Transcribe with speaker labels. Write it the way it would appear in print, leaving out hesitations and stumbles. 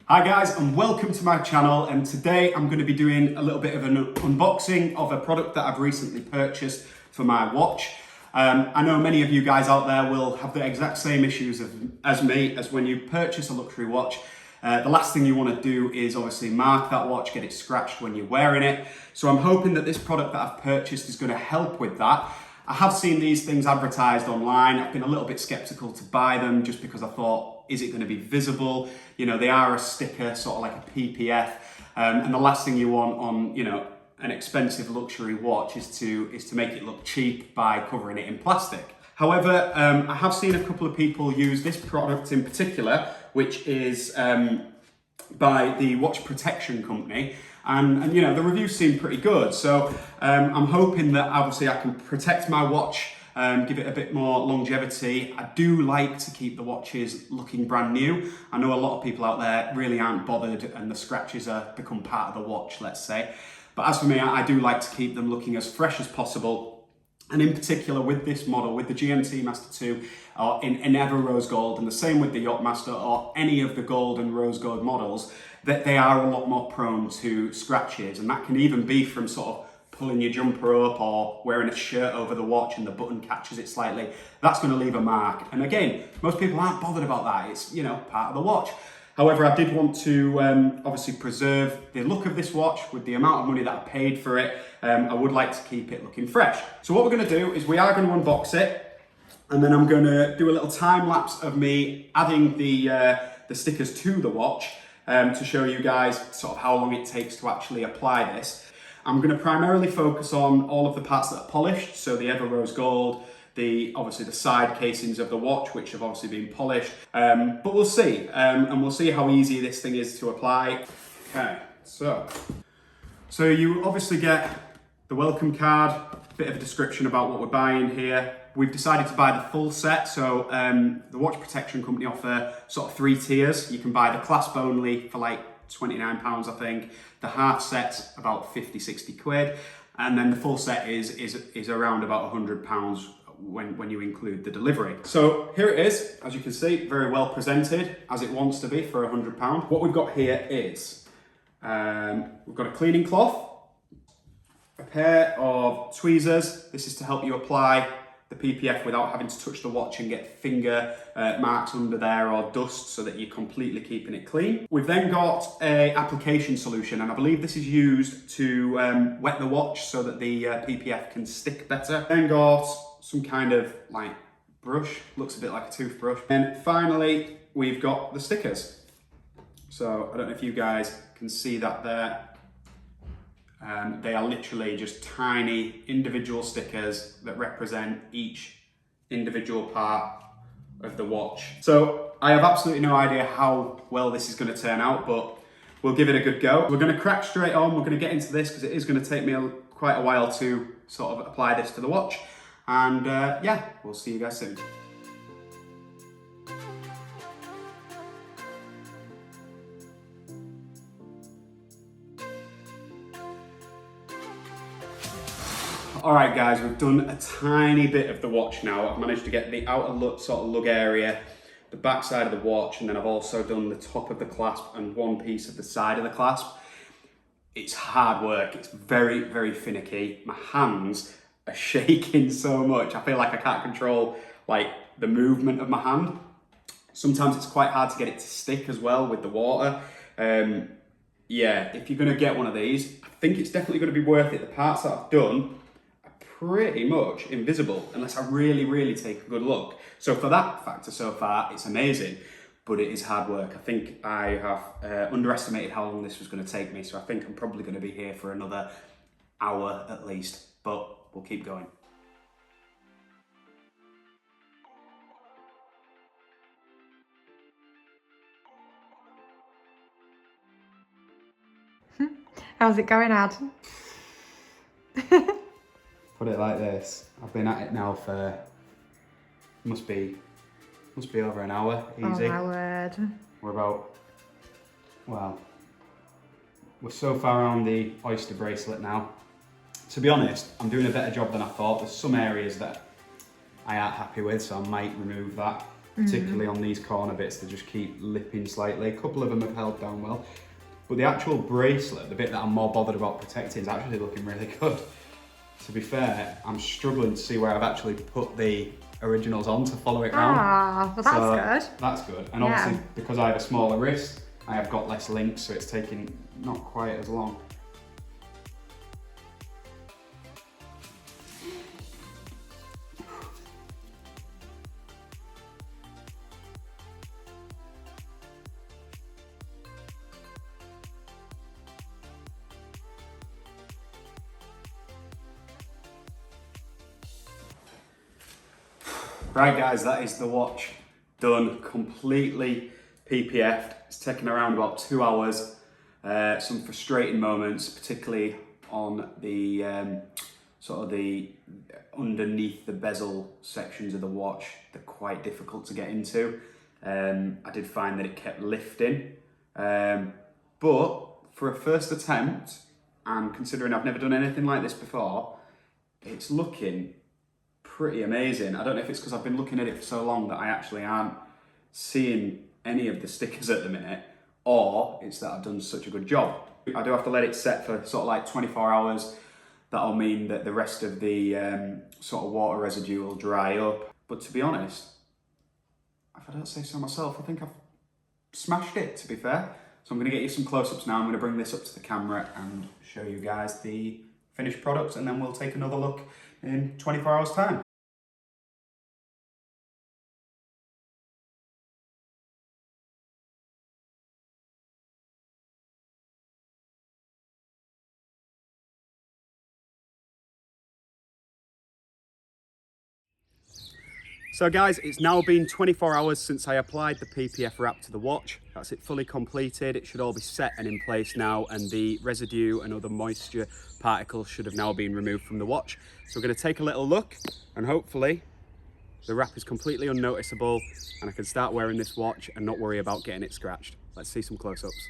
Speaker 1: Hi guys, and welcome to my channel, and today I'm going to be doing a little bit of an unboxing of a product that I've recently purchased for my watch. I know many of you guys out there will have the exact same issues as me, as when you purchase a luxury watch. The last thing you want to do is obviously mark that watch, get it scratched when you're wearing it. So I'm hoping that this product that I've purchased is going to help with that. I have seen these things advertised online. I've been a little bit skeptical to buy them just because I thought, is it going to be visible? You know, they are a sticker, sort of like a PPF. And the last thing you want on, you know, an expensive luxury watch is to make it look cheap by covering it in plastic. However, I have seen a couple of people use this product in particular, which is by the watch protection company. And you know, the reviews seem pretty good. So I'm hoping that obviously I can protect my watch, give it a bit more longevity. I do like to keep the watches looking brand new. I know a lot of people out there really aren't bothered and the scratches have become part of the watch, let's say. But as for me, I do like to keep them looking as fresh as possible. And in particular with this model, with the GMT Master 2 or in Everose Gold, and the same with the Yachtmaster or any of the gold and rose gold models, that they are a lot more prone to scratches. And that can even be from sort of pulling your jumper up or wearing a shirt over the watch and the button catches it slightly. That's going to leave a mark. And again, most people aren't bothered about that. It's, you know, part of the watch. However, I did want to obviously preserve the look of this watch with the amount of money that I paid for it. I would like to keep it looking fresh. So what we're going to do is we are going to unbox it, and then I'm going to do a little time lapse of me adding the stickers to the watch to show you guys sort of how long it takes to actually apply this. I'm going to primarily focus on all of the parts that are polished, so the Everose Gold, obviously the side casings of the watch, which have obviously been polished, but we'll see, and we'll see how easy this thing is to apply. Okay, so you obviously get the welcome card, a bit of a description about what we're buying here. We've decided to buy the full set, so the watch protection company offer sort of 3 tiers. You can buy the clasp only for like £29, I think. The half set's about 50, 60 quid, and then the full set is around about £100 when you include the delivery. So here it is, as you can see, very well presented, as it wants to be for £100. What we've got here is, we've got a cleaning cloth, a pair of tweezers. This is to help you apply the PPF without having to touch the watch and get finger marks under there or dust, so that you're completely keeping it clean. We've then got a application solution, and I believe this is used to wet the watch so that the PPF can stick better. Then got some kind of like brush, looks a bit like a toothbrush. And finally, we've got the stickers. So I don't know if you guys can see that there. They are literally just tiny individual stickers that represent each individual part of the watch. So I have absolutely no idea how well this is going to turn out, but we'll give it a good go. We're going to crack straight on. We're going to get into this because it is going to take me quite a while to sort of apply this to the watch. And yeah, we'll see you guys soon. All right, guys, we've done a tiny bit of the watch now. I've managed to get the outer sort of lug area, the back side of the watch, and then I've also done the top of the clasp and one piece of the side of the clasp. It's hard work. It's very, very finicky. My hands are shaking so much. I feel like I can't control like the movement of my hand. Sometimes it's quite hard to get it to stick as well with the water. Yeah, if you're gonna get one of these, I think it's definitely gonna be worth it. The parts that I've done are pretty much invisible unless I really, really take a good look. So for that factor so far, it's amazing, but it is hard work. I think I have underestimated how long this was gonna take me. So I think I'm probably gonna be here for another hour at least, but we'll keep going.
Speaker 2: How's it going, Ad?
Speaker 1: Put it like this. I've been at it now for must be over an hour, easy.
Speaker 2: Oh my word.
Speaker 1: We're about, well, we're so far on the oyster bracelet now. To be honest, I'm doing a better job than I thought. There's some areas that I aren't happy with, so I might remove that. particularly on these corner bits, they just keep lipping slightly. A couple of them have held down well. But the actual bracelet, the bit that I'm more bothered about protecting, is actually looking really good. To be fair, I'm struggling to see where I've actually put the originals on to follow it round.
Speaker 2: Ah, well that's good.
Speaker 1: That's good. And
Speaker 2: Yeah.
Speaker 1: obviously, because I have a smaller wrist, I have got less links, so it's taking not quite as long. Right guys, that is the watch done, completely PPF'd. It's taken around about 2 hours. Some frustrating moments, particularly on the sort of the underneath the bezel sections of the watch. They're quite difficult to get into. I did find that it kept lifting. But for a first attempt, and considering I've never done anything like this before, it's looking pretty amazing. I don't know if it's because I've been looking at it for so long that I actually aren't seeing any of the stickers at the minute, or it's that I've done such a good job. I do have to let it set for sort of like 24 hours. That'll mean that the rest of the sort of water residue will dry up. But to be honest, if I don't say so myself, I think I've smashed it, to be fair. So I'm going to get you some close-ups now. I'm going to bring this up to the camera and show you guys the finished product, and then we'll take another look in 24 hours time. So guys, it's now been 24 hours since I applied the PPF wrap to the watch. That's it fully completed. It should all be set and in place now, and the residue and other moisture particles should have now been removed from the watch. So we're going to take a little look, and hopefully the wrap is completely unnoticeable and I can start wearing this watch and not worry about getting it scratched. Let's see some close-ups.